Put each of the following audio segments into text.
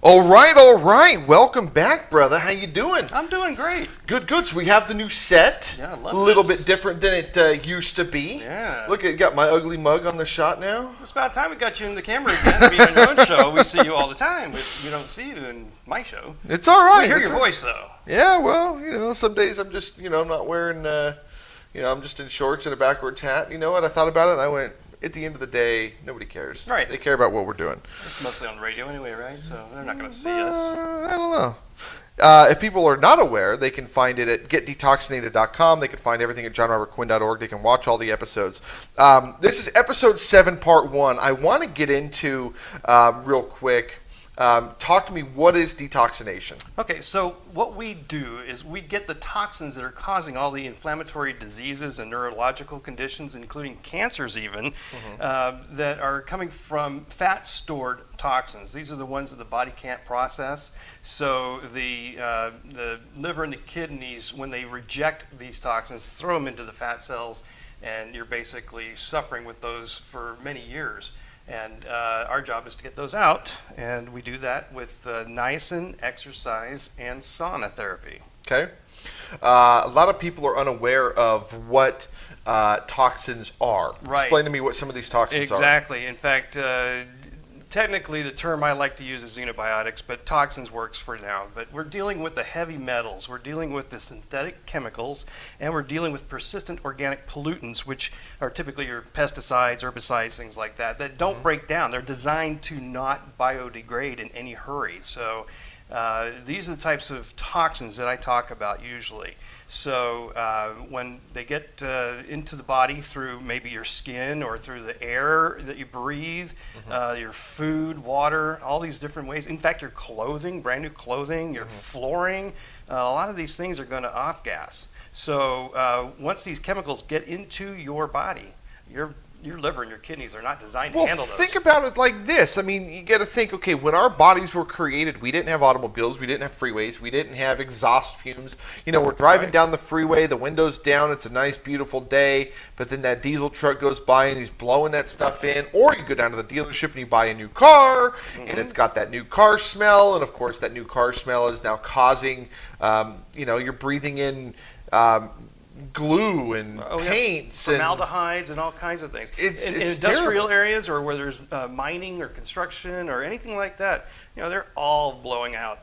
All right. Welcome back, brother. How you doing? I'm doing great. Good. So we have the new set. Yeah, I love A little this. bit different than it used to be. Yeah. Look, it got my ugly mug on the shot now. It's about time we got you in the camera again. Being on your own show, we see you all the time, but we don't see you in my show. It's all right. We hear It's your voice, though. Yeah, well, some days I'm just, I'm not wearing, I'm just in shorts and a backwards hat. You know what? I thought about it and I went, at the end of the day, nobody cares. Right. They care about what we're doing. It's mostly on the radio anyway, right? So they're not going to see us. I don't know. If people are not aware, they can find it at getdetoxinated.com. They can find everything at johnrobertquinn.org. They can watch all the episodes. This is episode 7, part 1. I want to get into, real quick, talk to me, what is detoxination? Okay, so what we do is we get the toxins that are causing all the inflammatory diseases and neurological conditions, including cancers even, that are coming from fat-stored toxins. These are the ones that the body can't process. So the liver and the kidneys, when they reject these toxins, throw them into the fat cells, and you're basically suffering with those for many years. And our job is to get those out, and we do that with niacin, exercise, and sauna therapy. Okay. A lot of people are unaware of what toxins are. Right. Explain to me what some of these toxins are. Exactly. In fact, technically the term I like to use is xenobiotics, but toxins works for now. But we're dealing with the heavy metals, we're dealing with the synthetic chemicals, and we're dealing with persistent organic pollutants, which are typically your pesticides, herbicides, things like that, that don't break down. They're designed to not biodegrade in any hurry. So these are the types of toxins that I talk about usually. So when they get into the body through maybe your skin or through the air that you breathe, your food, water, all these different ways. In fact, your clothing, brand new clothing, your flooring, a lot of these things are going to off-gas. So once these chemicals get into your body, your liver and your kidneys are not designed to handle those. Think about it like this. I mean, you got to think, okay, when our bodies were created, we didn't have automobiles, we didn't have freeways, we didn't have exhaust fumes. We're driving down the freeway, the window's down, it's a nice, beautiful day, but then that diesel truck goes by and he's blowing that stuff in. Or you go down to the dealership and you buy a new car, and it's got that new car smell, and of course that new car smell is now causing, you're breathing in glue and paints and formaldehydes and all kinds of things. It's in industrial terrible. areas or where there's mining or construction or anything like that, they're all blowing out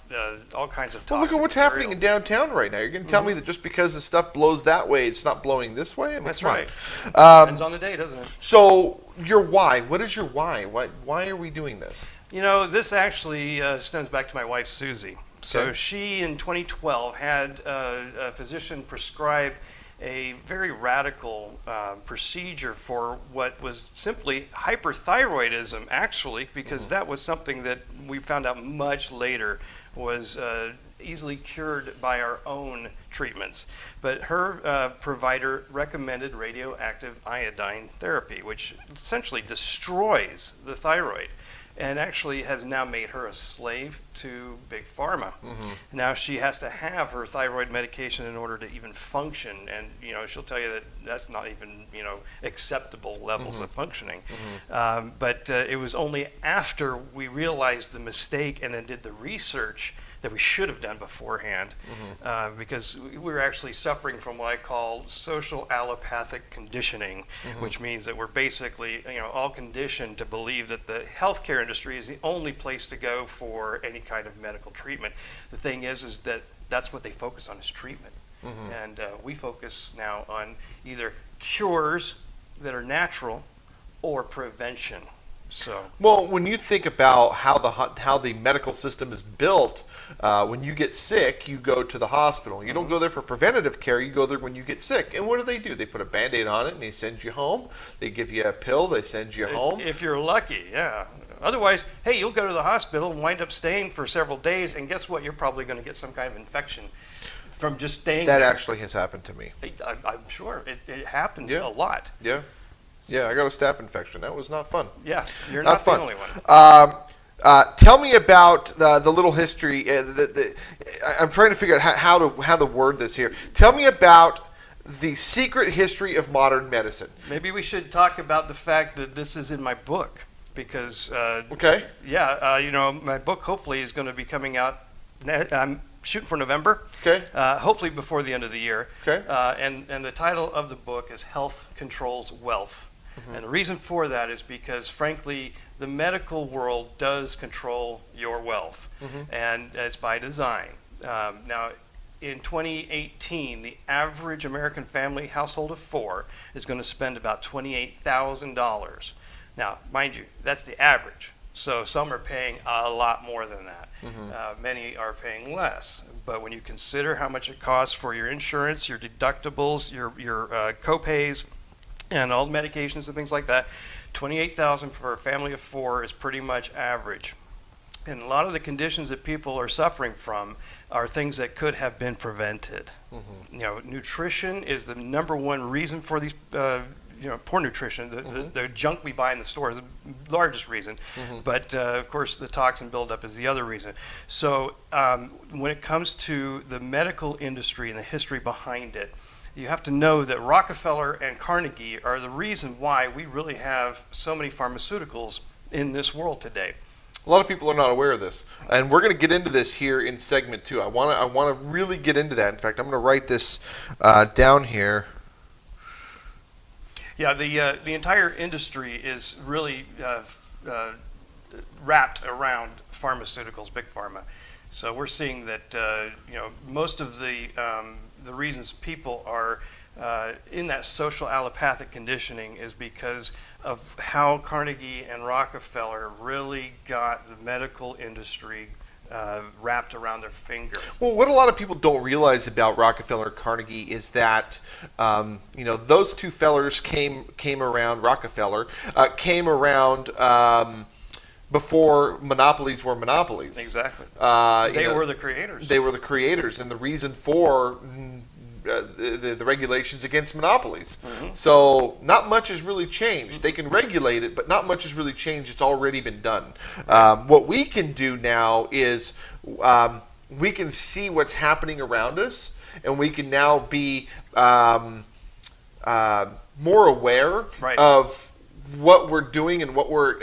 all kinds of toxic Well, look at what's happening in downtown right now. You're going to tell me that just because the stuff blows that way, it's not blowing this way? I mean, That's come on. right. Depends on the day, doesn't it? So your why? What is your why? Why are we doing this? This actually stems back to my wife, Susie. So Okay. she, in 2012, had a physician prescribe a very radical procedure for what was simply hyperthyroidism, actually, because that was something that we found out much later was easily cured by our own treatments. But her provider recommended radioactive iodine therapy, which essentially destroys the thyroid, and actually has now made her a slave to Big Pharma. Now she has to have her thyroid medication in order to even function, and she'll tell you that that's not even acceptable levels of functioning. But it was only after we realized the mistake and then did the research that we should have done beforehand, because we were actually suffering from what I call social allopathic conditioning, which means that we're basically all conditioned to believe that the healthcare industry is the only place to go for any kind of medical treatment. The thing is that that's what they focus on, is treatment. And we focus now on either cures that are natural or prevention. So, well, when you think about how the medical system is built, when you get sick, you go to the hospital. You don't go there for preventative care. You go there when you get sick. And what do? They put a Band-Aid on it, and they send you home. They give you a pill. They send you home. If you're lucky, yeah. Otherwise, hey, you'll go to the hospital and wind up staying for several days, and guess what? You're probably going to get some kind of infection from just staying That there. actually has happened to me. I'm sure. It happens Yeah. a lot. Yeah. Yeah, I got a staph infection. That was not fun. Yeah, you're not the fun. only one. Tell me about the little history. I'm trying to figure out how to word this here. Tell me about the secret history of modern medicine. Maybe we should talk about the fact that this is in my book. because Okay. my book hopefully is going to be coming out. I'm shooting for November. Okay. Hopefully before the end of the year. Okay. And the title of the book is Health Controls Wealth. And the reason for that is because, frankly, the medical world does control your wealth, and it's by design. Now, in 2018, the average American family household of 4 is going to spend about $28,000. Now, mind you, that's the average. So some are paying a lot more than that. Many are paying less. But when you consider how much it costs for your insurance, your deductibles, your co-pays, and all the medications and things like that, $28,000 for a family of 4 is pretty much average. And a lot of the conditions that people are suffering from are things that could have been prevented. Nutrition is the number one reason for these, poor nutrition. The junk we buy in the store is the largest reason. But of course, the toxin buildup is the other reason. So when it comes to the medical industry and the history behind it, you have to know that Rockefeller and Carnegie are the reason why we really have so many pharmaceuticals in this world today. A lot of people are not aware of this, and we're going to get into this here in segment 2. I want to really get into that. In fact, I'm going to write this down here. Yeah, the entire industry is really wrapped around pharmaceuticals, big pharma. So we're seeing that most of the reasons people are in that social allopathic conditioning is because of how Carnegie and Rockefeller really got the medical industry wrapped around their finger. Well, what a lot of people don't realize about Rockefeller and Carnegie is that those two fellers came around. Rockefeller came around before monopolies were monopolies. Exactly. They were the creators. They were the creators, and the reason for the regulations against monopolies. So not much has really changed. They can regulate it, but not much has really changed. It's already been done. What we can do now is we can see what's happening around us, and we can now be more aware of what we're doing and what we're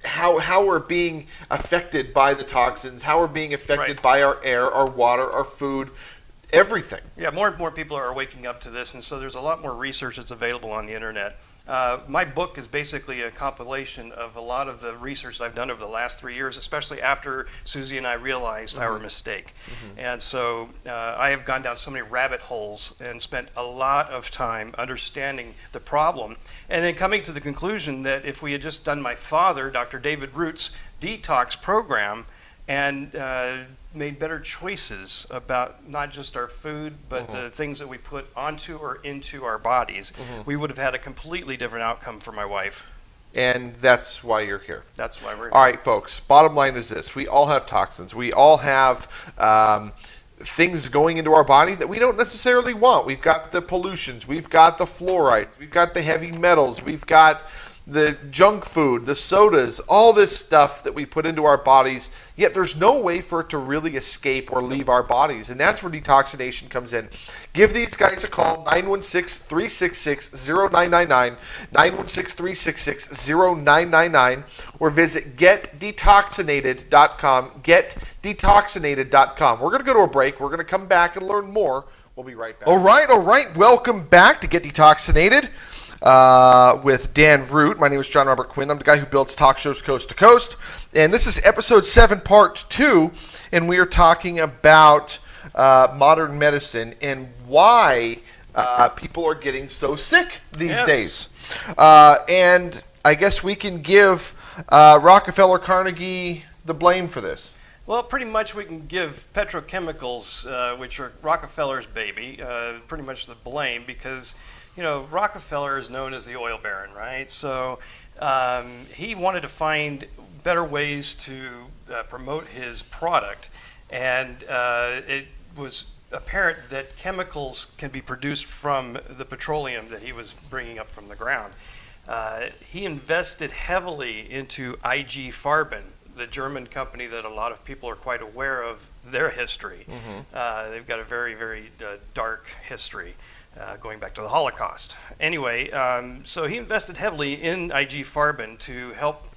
how we're being affected by the toxins, how we're being affected by our air, our water, our food, everything. Yeah, more and more people are waking up to this, and so there's a lot more research that's available on the internet. My book is basically a compilation of a lot of the research I've done over the last 3 years, especially after Susie and I realized our mistake. And so I have gone down so many rabbit holes and spent a lot of time understanding the problem, and then coming to the conclusion that if we had just done my father, Dr. David Root's detox program, and made better choices about not just our food, but the things that we put onto or into our bodies, we would have had a completely different outcome for my wife. And that's why you're here. That's why we're here. All right, folks, bottom line is this. We all have toxins. We all have things going into our body that we don't necessarily want. We've got the pollutions. We've got the fluoride. We've got the heavy metals. We've got the junk food, the sodas, all this stuff that we put into our bodies, yet there's no way for it to really escape or leave our bodies. And that's where detoxination comes in. Give these guys a call, 916-366-0999, 916-366-0999, or visit getdetoxinated.com, getdetoxinated.com. We're going to go to a break. We're going to come back and learn more. We'll be right back. All right. Welcome back to Get Detoxinated with Dan Root. My name is John Robert Quinn. I'm the guy who builds talk shows coast to coast. And this is episode 7, part 2. And we are talking about modern medicine and why people are getting so sick these days. And I guess we can give Rockefeller Carnegie the blame for this. Well, pretty much we can give petrochemicals, which are Rockefeller's baby, pretty much the blame, because Rockefeller is known as the oil baron, right? So he wanted to find better ways to promote his product, and it was apparent that chemicals can be produced from the petroleum that he was bringing up from the ground. He invested heavily into IG Farben, the German company that a lot of people are quite aware of their history. They've got a very, very dark history. going back to the Holocaust. Anyway, so he invested heavily in IG Farben to help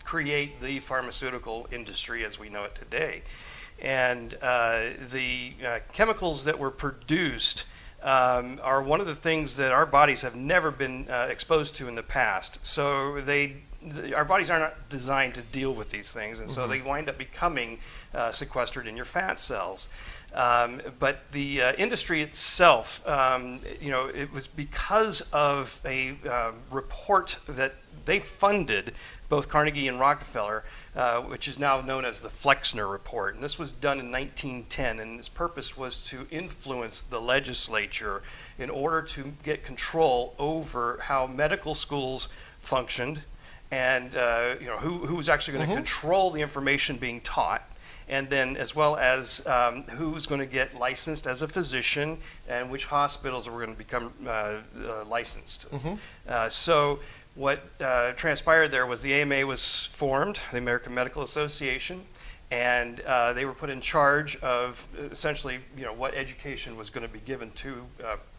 create the pharmaceutical industry as we know it today. And the chemicals that were produced are one of the things that our bodies have never been exposed to in the past. So our bodies are not designed to deal with these things, and so they wind up becoming sequestered in your fat cells. But the industry itself, it was because of a report that they funded, both Carnegie and Rockefeller, which is now known as the Flexner Report. And this was done in 1910, and its purpose was to influence the legislature in order to get control over how medical schools functioned, and who was actually going to control the information being taught, and then as well as who's going to get licensed as a physician and which hospitals were going to become licensed. So what transpired there was the AMA was formed, the American Medical Association, and they were put in charge of essentially what education was going to be given to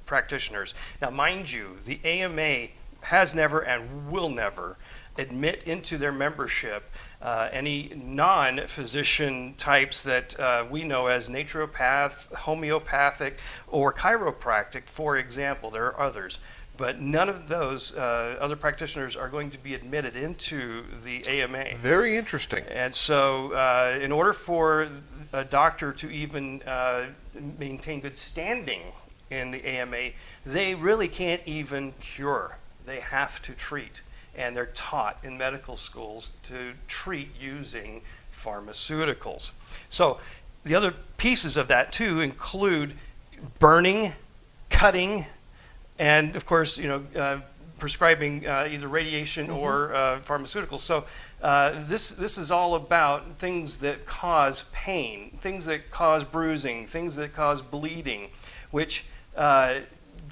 practitioners. Now mind you, the AMA has never and will never admit into their membership any non-physician types that we know as naturopath, homeopathic, or chiropractic, for example. There are others. But none of those other practitioners are going to be admitted into the AMA. Very interesting. And so in order for a doctor to even maintain good standing in the AMA, they really can't even cure. They have to treat. And they're taught in medical schools to treat using pharmaceuticals. So the other pieces of that too include burning, cutting, and of course, prescribing either radiation or pharmaceuticals. So this is all about things that cause pain, things that cause bruising, things that cause bleeding, which kind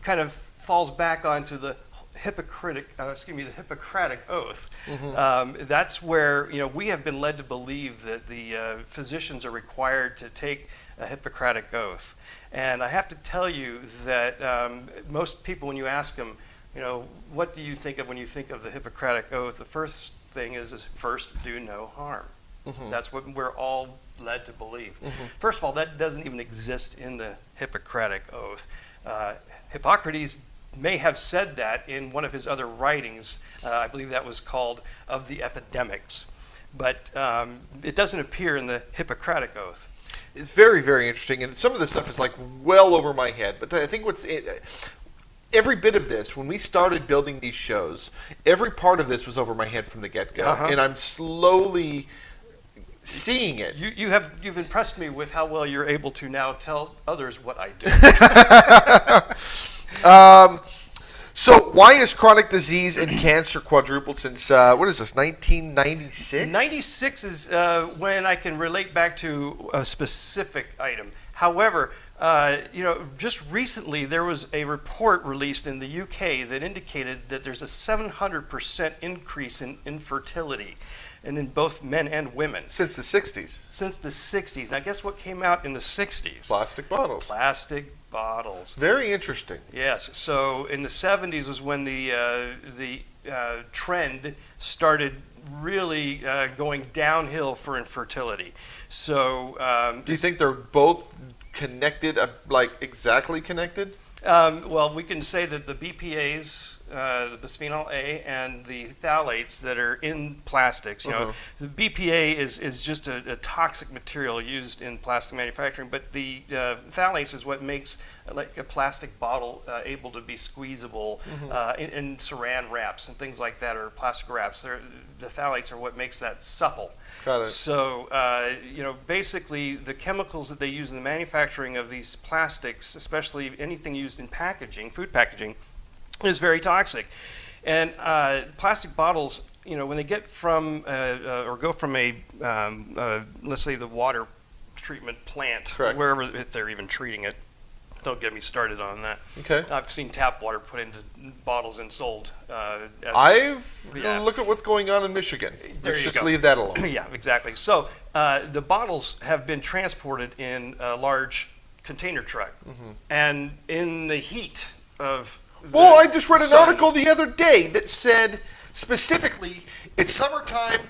of falls back onto the Hippocratic Oath. That's where we have been led to believe that the physicians are required to take a Hippocratic Oath. And I have to tell you that most people, when you ask them, what do you think of when you think of the Hippocratic Oath, the first thing is first do no harm. That's what we're all led to believe. First of all, that doesn't even exist in the Hippocratic Oath. Hippocrates may have said that in one of his other writings. I believe that was called Of the Epidemics. But it doesn't appear in the Hippocratic Oath. It's very, very interesting, and some of this stuff is like well over my head. But I think every bit of this, when we started building these shows, every part of this was over my head from the get-go, and I'm slowly seeing it. You've impressed me with how well you're able to now tell others what I do. So why is chronic disease and cancer quadrupled since, what is this, 1996? 96 is when I can relate back to a specific item. However, just recently there was a report released in the UK that indicated that there's a 700% increase in infertility, and in both men and women. Since the 60s. Since the 60s. Now guess what came out in the 60s? Plastic bottles. Plastic bottles. Very interesting. Yes. So in the 70s was when the trend started really going downhill for infertility. So do you think they're both connected, like exactly connected? Well, we can say that the BPAs, the bisphenol A, and the phthalates that are in plastics, the BPA is just a toxic material used in plastic manufacturing, but the phthalates is what makes like a plastic bottle able to be squeezable in saran wraps and things like that, or plastic wraps. The phthalates are what makes that supple. Got it. So, basically the chemicals that they use in the manufacturing of these plastics, especially anything used in packaging, food packaging, is very toxic. And plastic bottles, when they get from, or go from let's say the water treatment plant, correct, wherever, if they're even treating it. Don't get me started on that. Okay. I've seen tap water put into bottles and sold. Look at what's going on in Michigan. Let's just leave that alone. Yeah, exactly. So the bottles have been transported in large container truck, and in the heat of well, I just read an sun, article the other day that said specifically, it's summertime,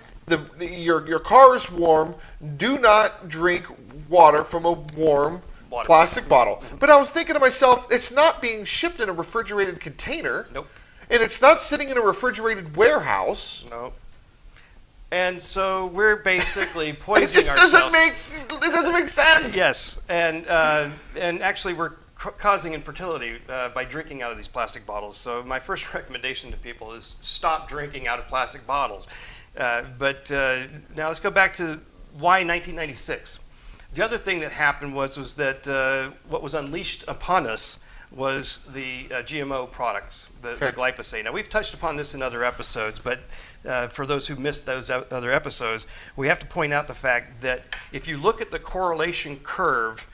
your car is warm, do not drink water from a warm plastic bottle. But I was thinking to myself, it's not being shipped in a refrigerated container. Nope. And it's not sitting in a refrigerated warehouse. Nope. And so we're basically It poisoning just ourselves. doesn't make sense. Yes, and actually we're causing infertility by drinking out of these plastic bottles. So my first recommendation to people is stop drinking out of plastic bottles. But now let's go back to why 1996. The other thing that happened was that what was unleashed upon us was the GMO products, the glyphosate. Now we've touched upon this in other episodes, but for those who missed those other episodes, we have to point out the fact that if you look at the correlation curve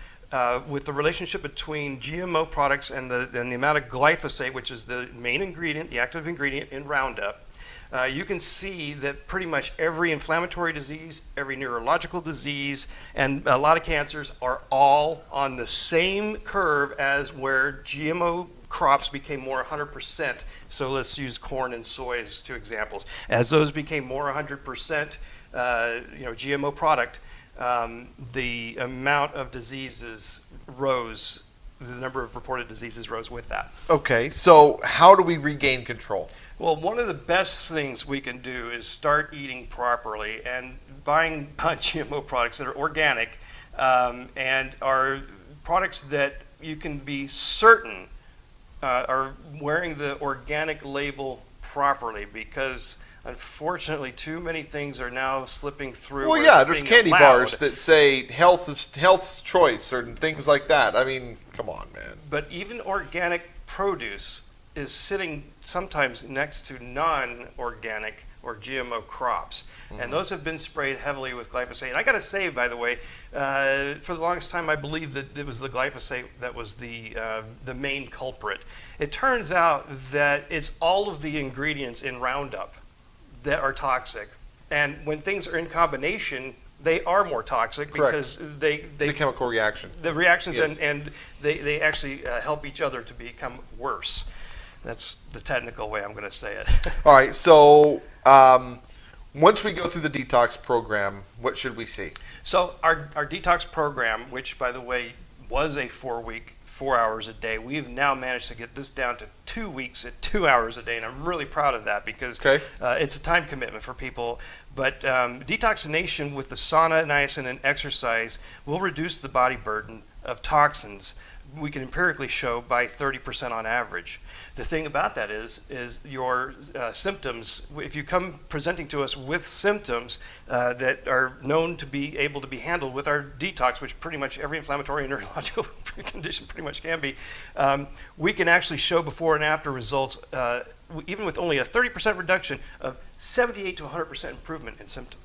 with the relationship between GMO products and the amount of glyphosate, which is the main ingredient, the active ingredient in Roundup, you can see that pretty much every inflammatory disease, every neurological disease, and a lot of cancers are all on the same curve as where GMO crops became more 100%. So let's use corn and soy as two examples. As those became more 100%, GMO product, the amount of diseases rose. The number of reported diseases rose with that. Okay, so how do we regain control? Well, one of the best things we can do is start eating properly and buying GMO products that are organic and are products that you can be certain are wearing the organic label properly, because unfortunately too many things are now slipping through. Well, yeah, there's candy bars that say health's choice or things like that. I mean, come on, man. But even organic produce is sitting sometimes next to non-organic or GMO crops. And those have been sprayed heavily with glyphosate. And I got to say, by the way, for the longest time I believed that it was the glyphosate that was the main culprit. It turns out that it's all of the ingredients in Roundup that are toxic. And when things are in combination, they are more toxic because they the chemical reaction. The reactions, yes. and they actually help each other to become worse. That's the technical way I'm going to say it. All right, so once we go through the detox program, what should we see? So our detox program, which by the way was a 4-week, 4 hours a day, we've now managed to get this down to 2 weeks at 2 hours a day, and I'm really proud of that because it's a time commitment for people. But detoxination with the sauna, niacin, and exercise will reduce the body burden of toxins. We can empirically show by 30% on average. The thing about that is your symptoms, if you come presenting to us with symptoms that are known to be able to be handled with our detox, which pretty much every inflammatory and neurological condition pretty much can be, we can actually show before and after results, even with only a 30% reduction, of 78 to 100% improvement in symptoms.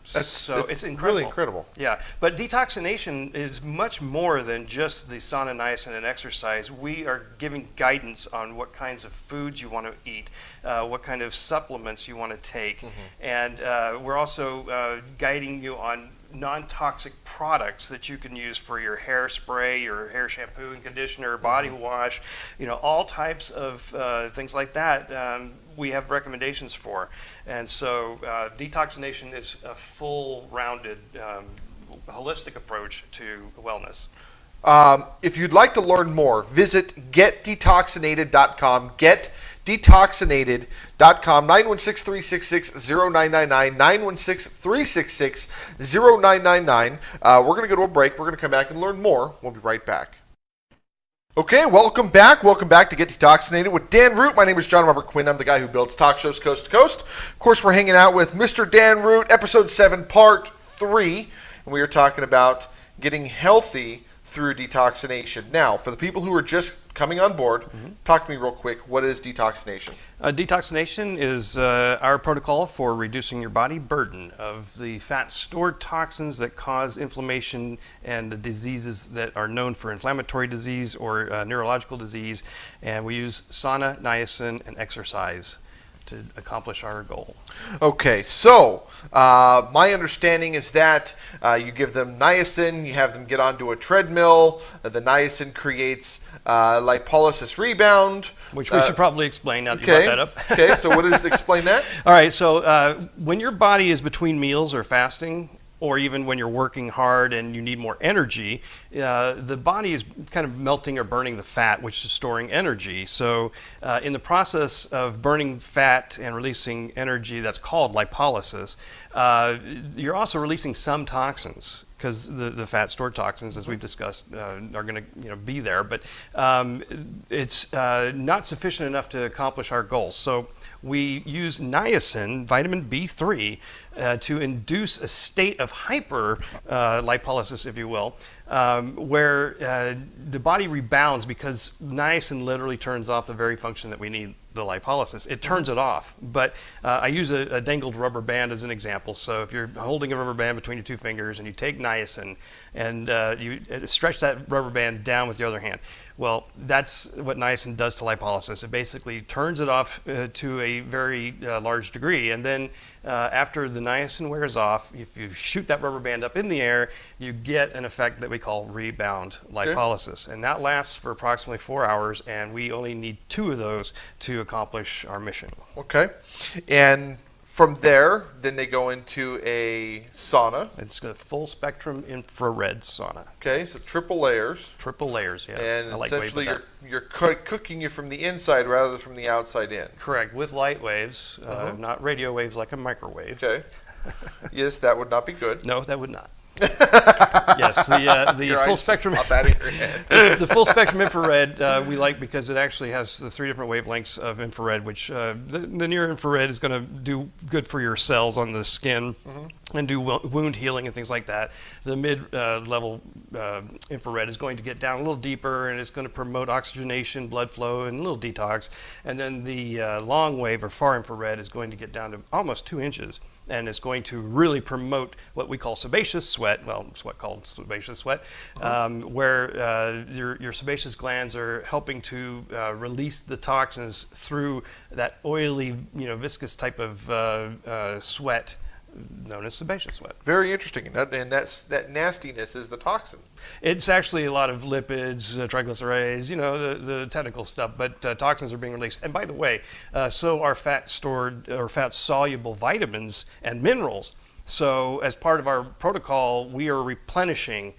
It's incredible. Really incredible. Yeah, but detoxination is much more than just the sauna, niacin, and exercise. We are giving guidance on what kinds of foods you want to eat, what kind of supplements you want to take, and we're also guiding you on non-toxic products that you can use for your hairspray, your hair shampoo and conditioner, body wash, all types of things like that. We have recommendations for. And so detoxination is a full-rounded, holistic approach to wellness. If you'd like to learn more, visit getdetoxinated.com. Getdetoxinated.com. 916-366-0999. 916-366-0999. We're going to go to a break. We're going to come back and learn more. We'll be right back. Okay, welcome back. Welcome back to Get Detoxinated with Dan Root. My name is John Robert Quinn. I'm the guy who builds talk shows coast to coast. Of course, we're hanging out with Mr. Dan Root, episode 7, part 3. And we are talking about getting healthy through detoxination. Now, for the people who are just coming on board, talk to me real quick. What is detoxination? Detoxination is our protocol for reducing your body burden of the fat stored toxins that cause inflammation and the diseases that are known for inflammatory disease or neurological disease. And we use sauna, niacin, and exercise. to accomplish our goal. Okay, so my understanding is that you give them niacin, you have them get onto a treadmill, the niacin creates lipolysis rebound. Which we should probably explain now that you brought that up. Okay, so what is, explain that? All right, so when your body is between meals or fasting, or even when you're working hard and you need more energy, the body is kind of melting or burning the fat, which is storing energy. So in the process of burning fat and releasing energy that's called lipolysis, you're also releasing some toxins, because the fat stored toxins, as we've discussed, are going to be there, but it's not sufficient enough to accomplish our goals. So we use niacin, vitamin B3, to induce a state of hyper lipolysis, if you will, where the body rebounds, because niacin literally turns off the very function that we need, the lipolysis. It turns it off. But I use a dangled rubber band as an example. So if you're holding a rubber band between your two fingers and you take niacin and you stretch that rubber band down with your other hand, well, that's what niacin does to lipolysis. It basically turns it off to a very large degree. And then after the niacin wears off, if you shoot that rubber band up in the air, you get an effect that we call rebound lipolysis. And that lasts for approximately 4 hours, and we only need 2 of those to accomplish our mission. Okay. And from there, then they go into a sauna. It's a full spectrum infrared sauna. Okay, so triple layers. Triple layers, yes. And I like essentially wave you're cooking you from the inside rather than from the outside in. Correct, with light waves, not radio waves like a microwave. Okay. Yes, that would not be good. No, that would not. Yes, the full spectrum. Pop out of your head. The full spectrum infrared we like because it actually has the 3 different wavelengths of infrared, which the near infrared is going to do good for your cells on the skin and do wound healing and things like that. The mid-level infrared is going to get down a little deeper, and it's going to promote oxygenation, blood flow, and a little detox. And then the long wave or far infrared is going to get down to almost 2 inches. And it's going to really promote what we call sebaceous sweat, well, sweat called sebaceous sweat, where your sebaceous glands are helping to release the toxins through that oily, viscous type of sweat known as sebaceous sweat. Very interesting, and that nastiness is the toxin. It's actually a lot of lipids, triglycerides, the technical stuff, but toxins are being released. And by the way, so are fat stored or fat soluble vitamins and minerals. So as part of our protocol, we are replenishing.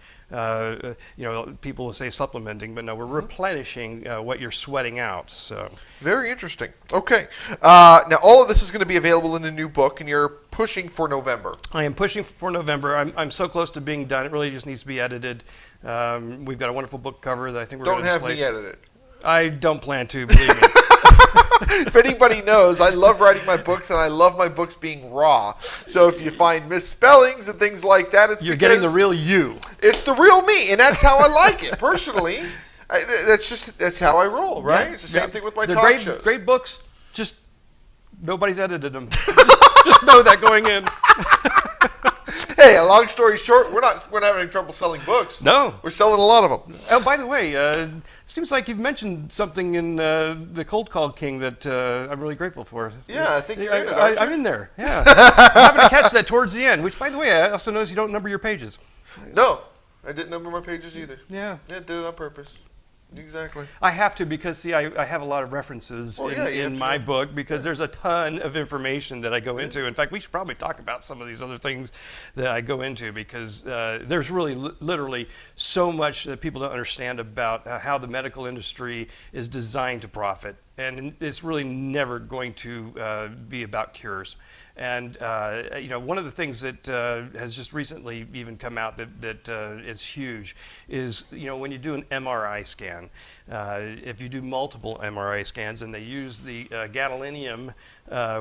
People will say supplementing, but no, we're replenishing what you're sweating out. So very interesting. Okay, now all of this is going to be available in a new book, and you're pushing for November. I am pushing for November. I'm so close to being done. It really just needs to be edited. We've got a wonderful book cover that I think we're going to display. Don't have me edit it. I don't plan to, believe me. If anybody knows, I love writing my books, and I love my books being raw. So if you find misspellings and things like that, you're getting the real you. It's the real me, and that's how I like it personally. That's how I roll, right? Yeah, it's the same thing with my They're talk shows. Great books, just nobody's edited them. just know that going in. Hey, a long story short, we're not having any trouble selling books. No, we're selling a lot of them. Oh, by the way, seems like you've mentioned something in the Cold Call King that I'm really grateful for. Yeah, I think you're in it, aren't you? I'm in there. Yeah, I happened to catch that towards the end. Which, by the way, I also noticed you don't number your pages. No, I didn't number my pages either. Yeah, did it on purpose. Exactly. I have to, because see, I have a lot of references in my book, because there's a ton of information that I go into. In fact, we should probably talk about some of these other things that I go into, because there's really literally so much that people don't understand about how the medical industry is designed to profit. And it's really never going to be about cures. And one of the things that has just recently even come out that is huge is, when you do an MRI scan, if you do multiple MRI scans, and they use the gadolinium,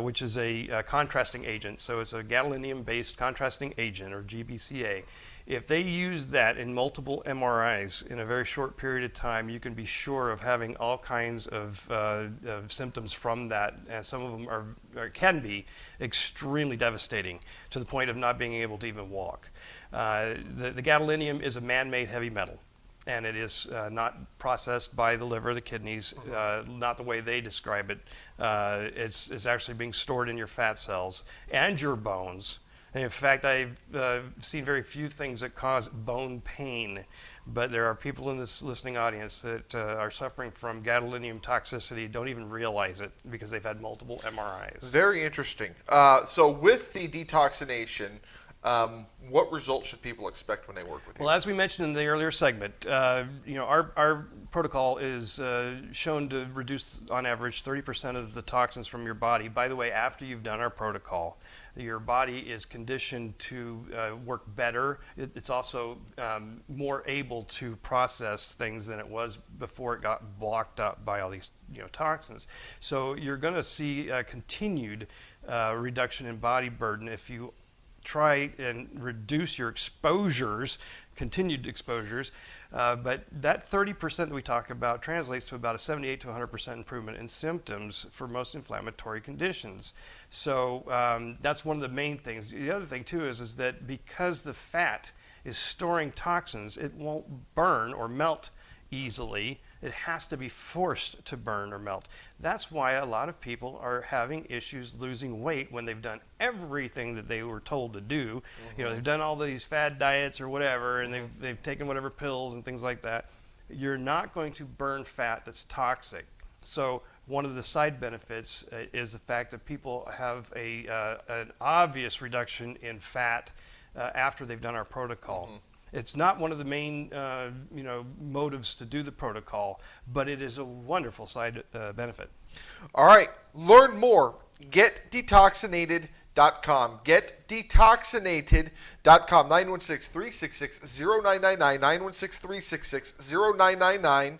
which is a contrasting agent, so it's a gadolinium-based contrasting agent, or GBCA. If they use that in multiple MRIs in a very short period of time, you can be sure of having all kinds of symptoms from that, and some of them can be extremely devastating, to the point of not being able to even walk. The gadolinium is a man-made heavy metal. and it is not processed by the liver, the kidneys, not the way they describe it. It's actually being stored in your fat cells and your bones. And in fact, I've seen very few things that cause bone pain, but there are people in this listening audience that are suffering from gadolinium toxicity, don't even realize it because they've had multiple MRIs. Very interesting. So with the detoxination, what results should people expect when they work with you? Well, as we mentioned in the earlier segment, our protocol is shown to reduce, on average, 30% of the toxins from your body. By the way, after you've done our protocol, your body is conditioned to work better. It's also more able to process things than it was before it got blocked up by all these toxins. So you're going to see a continued reduction in body burden if you try and reduce your exposures, continued exposures, but that 30% that we talk about translates to about a 78 to 100% improvement in symptoms for most inflammatory conditions. So that's one of the main things. The other thing too is that because the fat is storing toxins, it won't burn or melt easily. It has to be forced to burn or melt. That's why a lot of people are having issues losing weight when they've done everything that they were told to do. They've done all these fad diets or whatever, and they've taken whatever pills and things like that. You're not going to burn fat that's toxic. So one of the side benefits is the fact that people have an obvious reduction in fat after they've done our protocol. It's not one of the main, motives to do the protocol, but it is a wonderful side benefit. All right, learn more. GetDetoxinated.com. GetDetoxinated.com. 916-366-0999. 916-366-0999.